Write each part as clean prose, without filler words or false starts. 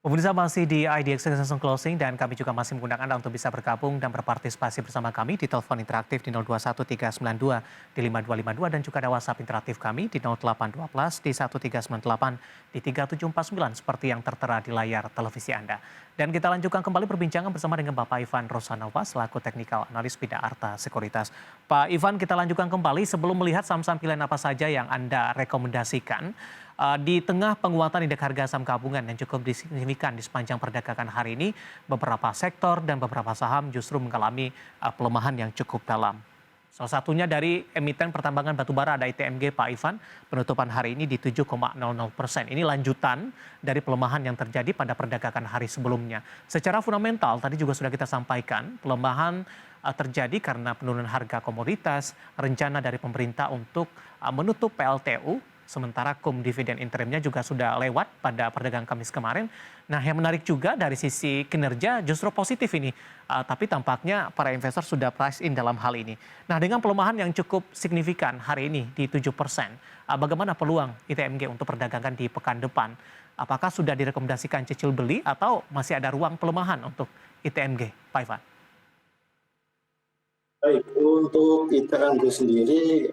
Pemirsa masih di IDX Season Closing dan kami juga masih mengundang Anda untuk bisa bergabung dan berpartisipasi bersama kami di telepon interaktif di 021392 di 5252 dan juga ada WhatsApp interaktif kami di 0812 di 1398 di 3749 seperti yang tertera di layar televisi Anda. Dan kita lanjutkan kembali perbincangan bersama dengan Bapak Ivan Rosanova selaku Teknikal Analis Bidang Arta Sekuritas. Pak Ivan, kita lanjutkan kembali sebelum melihat saham-saham pilihan apa saja yang Anda rekomendasikan. Di tengah penguatan indeks harga saham gabungan yang cukup signifikan di sepanjang perdagangan hari ini, beberapa sektor dan beberapa saham justru mengalami pelemahan yang cukup dalam. Salah satunya dari emiten pertambangan batubara ada ITMG, Pak Ivan, penutupan hari ini di 7,00%. Ini lanjutan dari pelemahan yang terjadi pada perdagangan hari sebelumnya. Secara fundamental, tadi juga sudah kita sampaikan, pelemahan terjadi karena penurunan harga komoditas, rencana dari pemerintah untuk menutup PLTU, sementara dividen interimnya juga sudah lewat pada perdagangan Kamis kemarin. Nah, yang menarik juga dari sisi kinerja justru positif ini. Tapi tampaknya para investor sudah price in dalam hal ini. Nah, dengan pelemahan yang cukup signifikan hari ini di 7%, bagaimana peluang ITMG untuk perdagangan di pekan depan? Apakah sudah direkomendasikan cicil beli atau masih ada ruang pelemahan untuk ITMG, Pak Ivan? Baik, untuk ITMG sendiri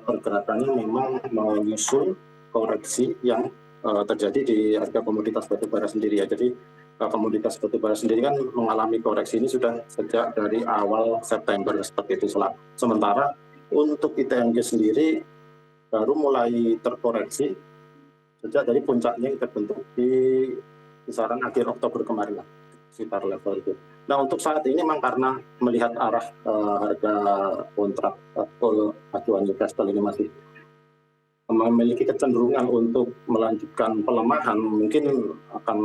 pergerakannya memang menyusul koreksi yang terjadi di harga komoditas batubara sendiri ya. Jadi komoditas batubara sendiri kan mengalami koreksi ini sudah sejak dari awal September seperti itu. Sementara untuk ITMG sendiri baru mulai terkoreksi sejak dari puncaknya terbentuk di kisaran akhir Oktober kemarin lah, sekitar level itu. Nah, untuk saat ini memang karena melihat arah harga kontrak coal acuan Newcastle ini masih memiliki kecenderungan untuk melanjutkan pelemahan, mungkin akan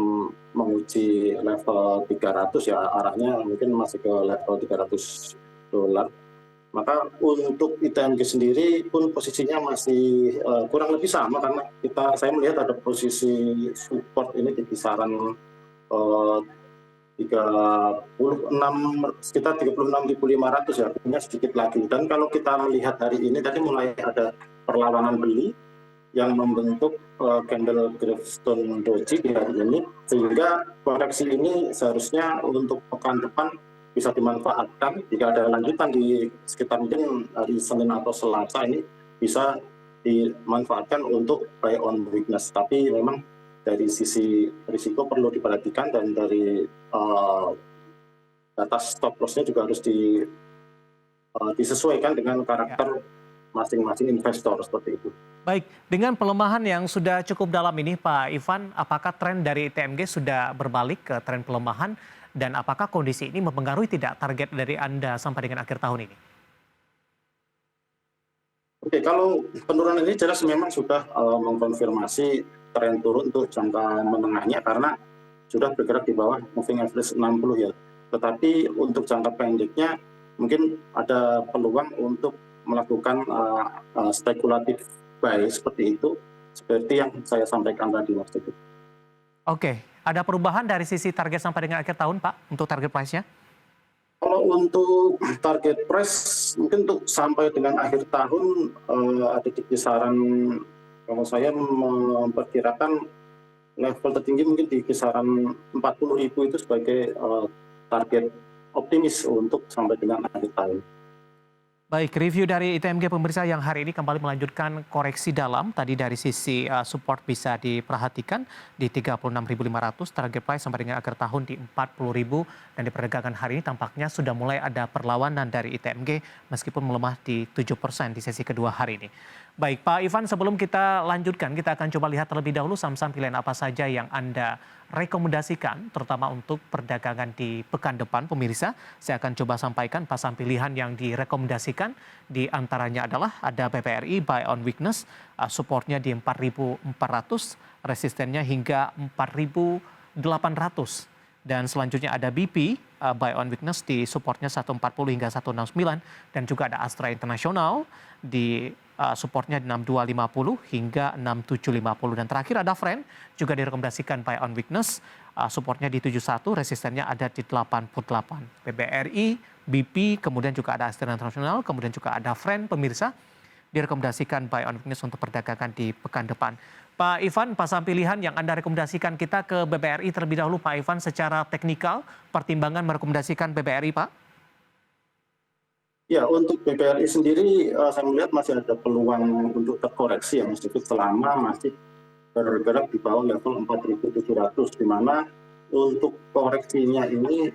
menguji level 300 ya, arahnya mungkin masih ke level $300. Maka untuk ITMG sendiri pun posisinya masih kurang lebih sama karena saya melihat ada posisi support ini di kisaran sekitar 36.500 ya, artinya sedikit lagi. Dan kalau kita melihat hari ini tadi mulai ada perlawanan beli yang membentuk candle gravestone doji di hari ini, sehingga koreksi ini seharusnya untuk pekan depan bisa dimanfaatkan jika ada lanjutan di sekitar mungkin hari Senin atau Selasa ini bisa dimanfaatkan untuk buy on weakness. Tapi memang dari sisi risiko perlu diperhatikan dan dari batas stop loss-nya juga harus disesuaikan dengan karakter masing-masing investor seperti itu. Baik, dengan pelemahan yang sudah cukup dalam ini Pak Ivan, apakah tren dari ITMG sudah berbalik ke tren pelemahan dan apakah kondisi ini mempengaruhi tidak target dari Anda sampai dengan akhir tahun ini? Oke, kalau penurunan ini jelas memang sudah mengkonfirmasi tren turun untuk jangka menengahnya karena sudah bergerak di bawah moving average 60 ya. Tetapi untuk jangka pendeknya mungkin ada peluang untuk melakukan spekulatif buy seperti itu, seperti yang saya sampaikan tadi waktu itu. Oke, ada perubahan dari sisi target sampai dengan akhir tahun Pak untuk target price-nya? Kalau untuk target price mungkin untuk sampai dengan akhir tahun ada di kisaran, kalau saya memperkirakan level tertinggi mungkin di kisaran 40.000 itu sebagai target optimis untuk sampai dengan akhir tahun. Baik, review dari ITMG pemirsa yang hari ini kembali melanjutkan koreksi dalam. Tadi dari sisi support bisa diperhatikan di 36.500, target price sampai dengan akhir tahun di 40.000 dan di perdagangan hari ini tampaknya sudah mulai ada perlawanan dari ITMG meskipun melemah di 7% di sesi kedua hari ini. Baik, Pak Ivan, sebelum kita lanjutkan, kita akan coba lihat terlebih dahulu saham-saham pilihan apa saja yang Anda rekomendasikan, terutama untuk perdagangan di pekan depan, pemirsa. Saya akan coba sampaikan pasang pilihan yang direkomendasikan. Di antaranya adalah ada BPRI, buy on weakness, supportnya di 4.400, resistennya hingga 4.800. Dan selanjutnya ada BP, buy on weakness di supportnya 140 hingga 169. Dan juga ada Astra International di supportnya di 6250 hingga 6750. Dan terakhir ada Friend, juga direkomendasikan buy on weakness, supportnya di 71, resistennya ada di 88. PBRI, BP, kemudian juga ada Astra International, kemudian juga ada Friend, pemirsa. direkomendasikan buy on weakness untuk perdagangan di pekan depan. Pak Ivan, pasang pilihan yang Anda rekomendasikan kita ke BBRI terlebih dahulu, Pak Ivan, secara teknikal, pertimbangan merekomendasikan BBRI, Pak? Ya, untuk BBRI sendiri saya melihat masih ada peluang untuk terkoreksi yang sedikit selama masih bergerak di bawah level 4.700, di mana untuk koreksinya ini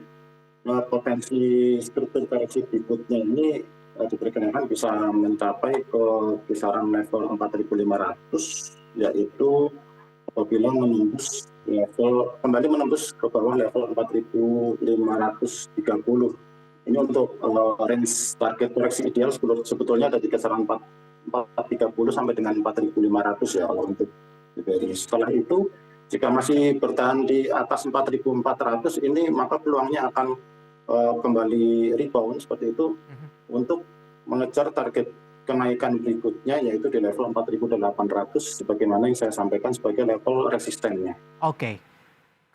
potensi struktur koreksi berikutnya ini diperkirakan bisa mencapai ke kisaran level 4.500, yaitu apabila kembali menembus ke bawah level 4.530. Ini untuk range target koreksi ideal sebetulnya ada di kisaran 430 sampai dengan 4.500 ya kalau untuk BBRI. Setelah itu jika masih bertahan di atas 4.400 ini maka peluangnya akan kembali rebound seperti itu untuk mengejar target kenaikan berikutnya yaitu di level 4.800 sebagaimana yang saya sampaikan sebagai level resistennya. Oke.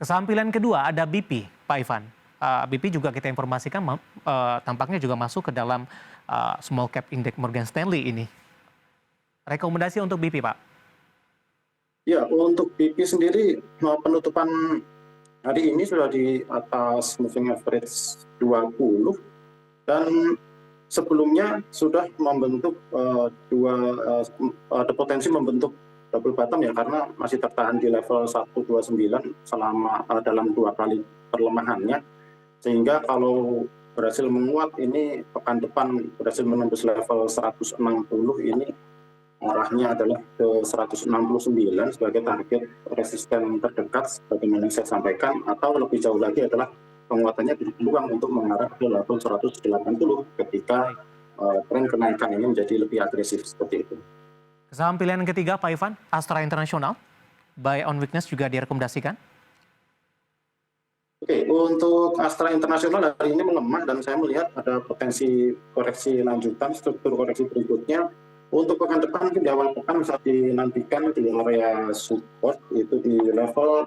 Kesampilan kedua ada BP, Pak Ivan. BP juga kita informasikan tampaknya juga masuk ke dalam small cap index Morgan Stanley ini. Rekomendasi untuk BP, Pak? Ya, untuk BP sendiri penutupan hari ini sudah di atas moving average 20 dan sebelumnya sudah membentuk ada potensi membentuk double bottom ya karena masih tertahan di level 129 selama dalam 2 kali perlemahannya. Sehingga kalau berhasil menguat ini pekan depan berhasil menembus level 160 ini arahnya adalah ke 169 sebagai target resisten terdekat sebagaimana yang saya sampaikan atau lebih jauh lagi adalah penguatannya berpeluang untuk mengarah ke level 180 ketika tren kenaikan ini menjadi lebih agresif seperti itu. Saham pilihan ketiga Pak Ivan, Astra International, buy on weakness juga direkomendasikan? Oke, untuk Astra International hari ini melemah dan saya melihat ada potensi koreksi lanjutan, struktur koreksi berikutnya. Untuk pekan depan di awal pekan bisa dinantikan di area support itu di level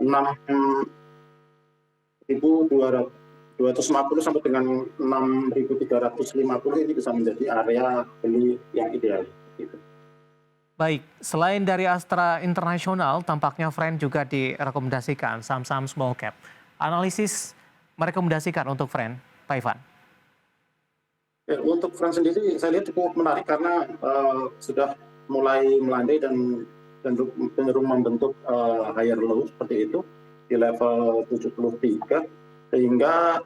6.250 sampai dengan 6.350 ini bisa menjadi area beli yang ideal. Gitu. Baik, selain dari Astra International, tampaknya Friend juga direkomendasikan saham-saham small cap. Analisis merekomendasikan untuk Friend, Pak Ivan? Untuk Friend sendiri saya lihat cukup menarik karena sudah mulai melandai dan cenderung membentuk higher low seperti itu di level 73 sehingga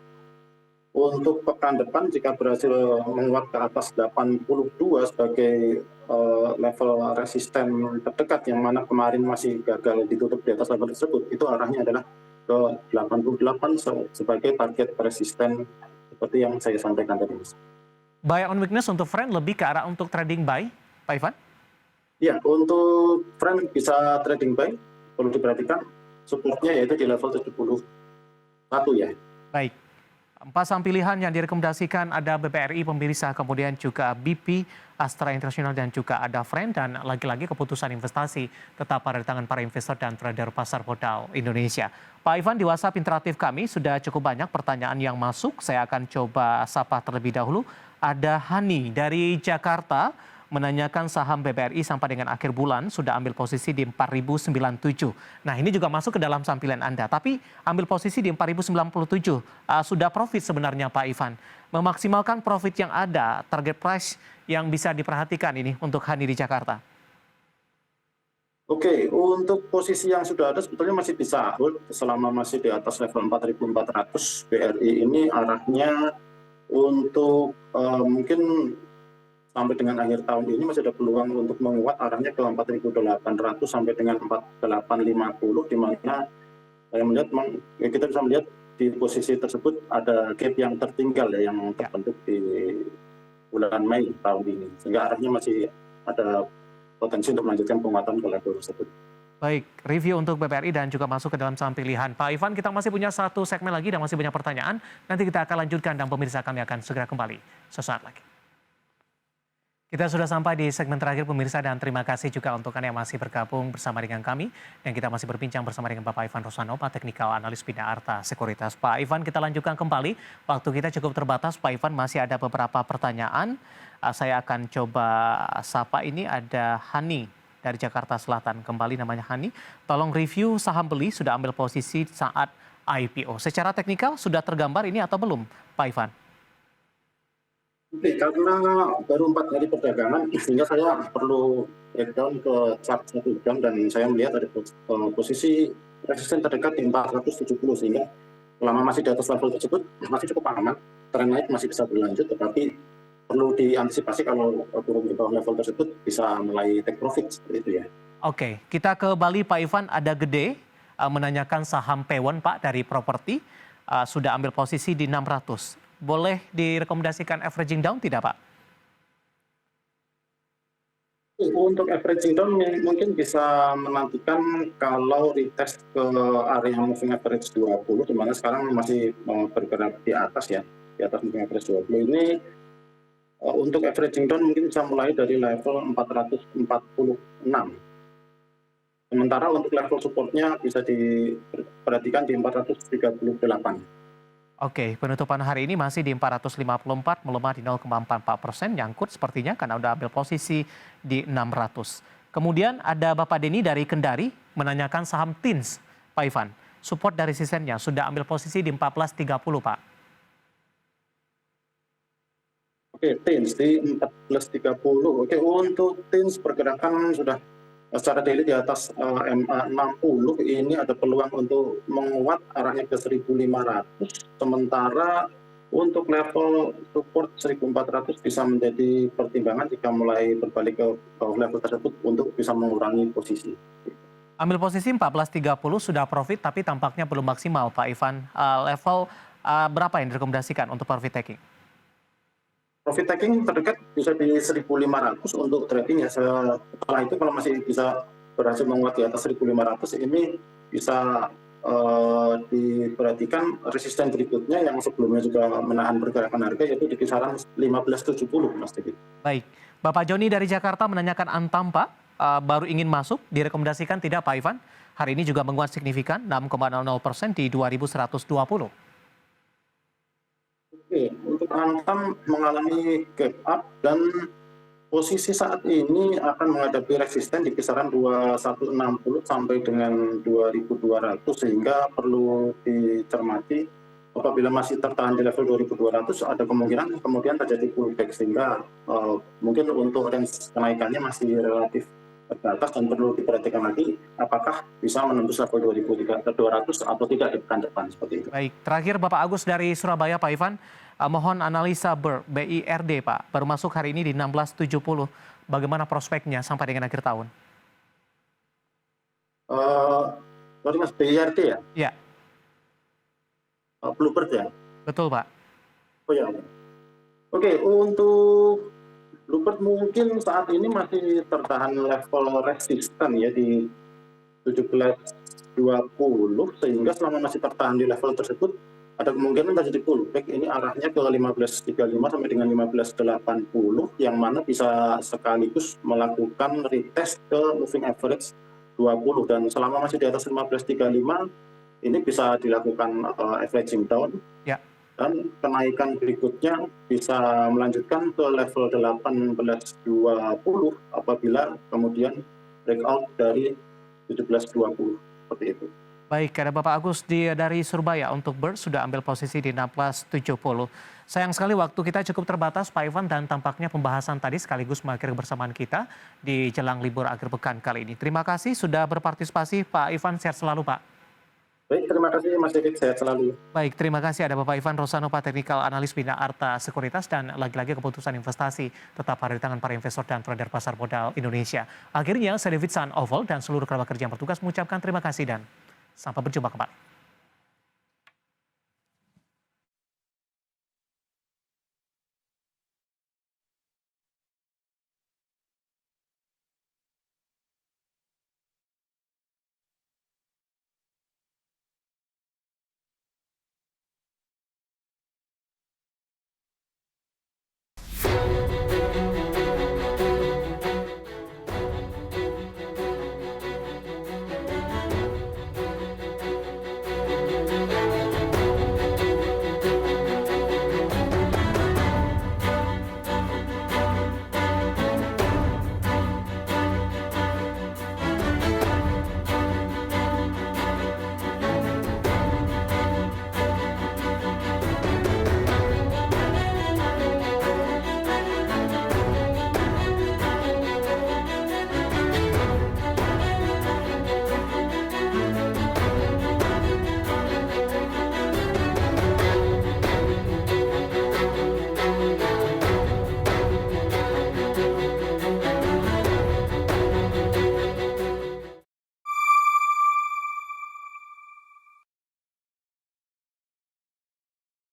untuk pekan depan jika berhasil menguat ke atas 82 sebagai level resisten terdekat yang mana kemarin masih gagal ditutup di atas level tersebut, itu arahnya adalah ke 88 sebagai target resisten seperti yang saya sampaikan tadi. Buy on weakness untuk Friend lebih ke arah untuk trading buy, Pak Ivan? Ya, untuk Friend bisa trading buy, perlu diperhatikan supportnya yaitu di level 71 ya. Baik. Empat saham pilihan yang direkomendasikan ada BBRI Pemirsa, kemudian juga BP, Astra International, dan juga ada Friend. Dan lagi-lagi keputusan investasi tetap pada tangan para investor dan trader pasar modal Indonesia. Pak Ivan, di WhatsApp interaktif kami sudah cukup banyak pertanyaan yang masuk. Saya akan coba sapa terlebih dahulu. Ada Hani dari Jakarta menanyakan saham BBRI sampai dengan akhir bulan sudah ambil posisi di 4.097. Nah ini juga masuk ke dalam sampilan Anda, tapi ambil posisi di 4.097. Sudah profit sebenarnya Pak Ivan. Memaksimalkan profit yang ada, target price yang bisa diperhatikan ini untuk Hani di Jakarta. Oke, untuk posisi yang sudah ada sebetulnya masih bisa hold selama masih di atas level 4.400. BRI ini arahnya untuk mungkin sampai dengan akhir tahun ini masih ada peluang untuk menguat arahnya ke 4.800 sampai dengan 4.850 di mana saya melihat kita bisa melihat di posisi tersebut ada gap yang tertinggal ya yang terbentuk di bulan Mei tahun ini sehingga arahnya masih ada potensi untuk melanjutkan penguatan ke level tersebut. Baik, review untuk BBRI dan juga masuk ke dalam saham pilihan. Pak Ivan, kita masih punya satu segmen lagi dan masih banyak pertanyaan. Nanti kita akan lanjutkan dan pemirsa kami akan segera kembali sesaat lagi. Kita sudah sampai di segmen terakhir pemirsa dan terima kasih juga untuk Anda yang masih bergabung bersama dengan kami. Dan kita masih berbincang bersama dengan Bapak Ivan Rosanova, Teknikal Analis Bina Arta Sekuritas. Pak Ivan, kita lanjutkan kembali. Waktu kita cukup terbatas, Pak Ivan, masih ada beberapa pertanyaan. Saya akan coba sapa. Ini ada Hani dari Jakarta Selatan. Kembali namanya Hani. Tolong review saham beli sudah ambil posisi saat IPO. Secara teknikal sudah tergambar ini atau belum, Pak Ivan? Oke, karena baru 4 hari perdagangan, sehingga saya perlu breakdown ke chart 1 jam dan saya melihat ada posisi resisten terdekat di 470, sehingga selama masih di atas level tersebut masih cukup aman, tren naik masih bisa berlanjut, tetapi perlu diantisipasi kalau turun di bawah level tersebut bisa mulai take profit seperti itu ya. Oke, kita ke Bali, Pak Ivan. Ada Gede menanyakan saham Pewon, Pak, dari properti. Sudah ambil posisi di 600. Boleh direkomendasikan averaging down tidak, Pak? Untuk averaging down mungkin bisa menantikan kalau retest ke area moving average 20, di mana sekarang masih bergerak di atas ya, di atas moving average 20 ini. Untuk averaging down mungkin bisa mulai dari level 446. Sementara untuk level supportnya bisa diperhatikan di 438. Oke, penutupan hari ini masih di 454, melemah di 0,44%, nyangkut sepertinya karena udah ambil posisi di 600. Kemudian ada Bapak Denny dari Kendari menanyakan saham TINS, Pak Ivan. Support dari resistennya sudah ambil posisi di 1430, Pak. Oke, TINS di 1430. Oke, untuk TINS pergerakan sudah secara daily di atas MA 60, ini ada peluang untuk menguat arahnya ke 1500, sementara untuk level support 1400 bisa menjadi pertimbangan jika mulai berbalik ke bawah level tersebut untuk bisa mengurangi posisi. Ambil posisi 1430 sudah profit tapi tampaknya belum maksimal, Pak Ivan. Level berapa yang direkomendasikan untuk profit taking? Profit taking terdekat bisa di 1.500 untuk trading ya. Setelah itu kalau masih bisa berhasil menguat di atas 1.500, ini bisa diperhatikan resisten berikutnya yang sebelumnya juga menahan pergerakan harga, yaitu di kisaran 1570, Mas Diki. Baik, Bapak Joni dari Jakarta menanyakan Antam, Pak. Baru ingin masuk, direkomendasikan tidak, Pak Ivan? Hari ini juga menguat signifikan, 6,00% di 2120. Oke, untuk Antam mengalami gap up dan posisi saat ini akan menghadapi resisten di kisaran 2160 sampai dengan 2200, sehingga perlu dicermati apabila masih tertahan di level 2200 ada kemungkinan kemudian terjadi pullback, sehingga mungkin untuk range kenaikannya masih relatif terbatas dan perlu diperhatikan lagi apakah bisa menembus level 2200 atau tidak di pekan depan seperti itu. Baik, terakhir Bapak Agus dari Surabaya, Pak Ivan. Mohon analisa BIRD, Pak. Baru masuk hari ini di 1670. Bagaimana prospeknya sampai dengan akhir tahun? Sorry Mas, BIRD ya? Ya, Bluebird ya? betul, Pak. Oh ya. Oke, untuk Bluebird mungkin saat ini masih tertahan level resisten ya di 1720, sehingga selama masih tertahan di level tersebut ada kemungkinan terjadi pullback. Ini arahnya ke 1535 sampai dengan 1580, yang mana bisa sekaligus melakukan retest ke moving average 20, dan selama masih di atas 1535 ini bisa dilakukan averaging down. Ya. Dan kenaikan berikutnya bisa melanjutkan ke level 1820 apabila kemudian breakout dari 1720 seperti itu. Baik, ada Bapak Agus dari Surabaya untuk BIRD sudah ambil posisi di 1670. Sayang sekali waktu kita cukup terbatas, Pak Ivan, dan tampaknya pembahasan tadi sekaligus mengakhiri kebersamaan kita di jelang libur akhir pekan kali ini. Terima kasih sudah berpartisipasi, Pak Ivan. Sehat selalu, Pak. Baik, terima kasih Mas Dikit, sehat selalu. Baik, terima kasih ada Bapak Ivan Rosanova, Teknikal Analis Bina Arta Sekuritas, dan lagi-lagi keputusan investasi tetap ada di tangan para investor dan trader pasar modal Indonesia. Akhirnya, saya David San Oval dan seluruh kerabat kerja yang bertugas mengucapkan terima kasih dan sampai berjumpa kembali.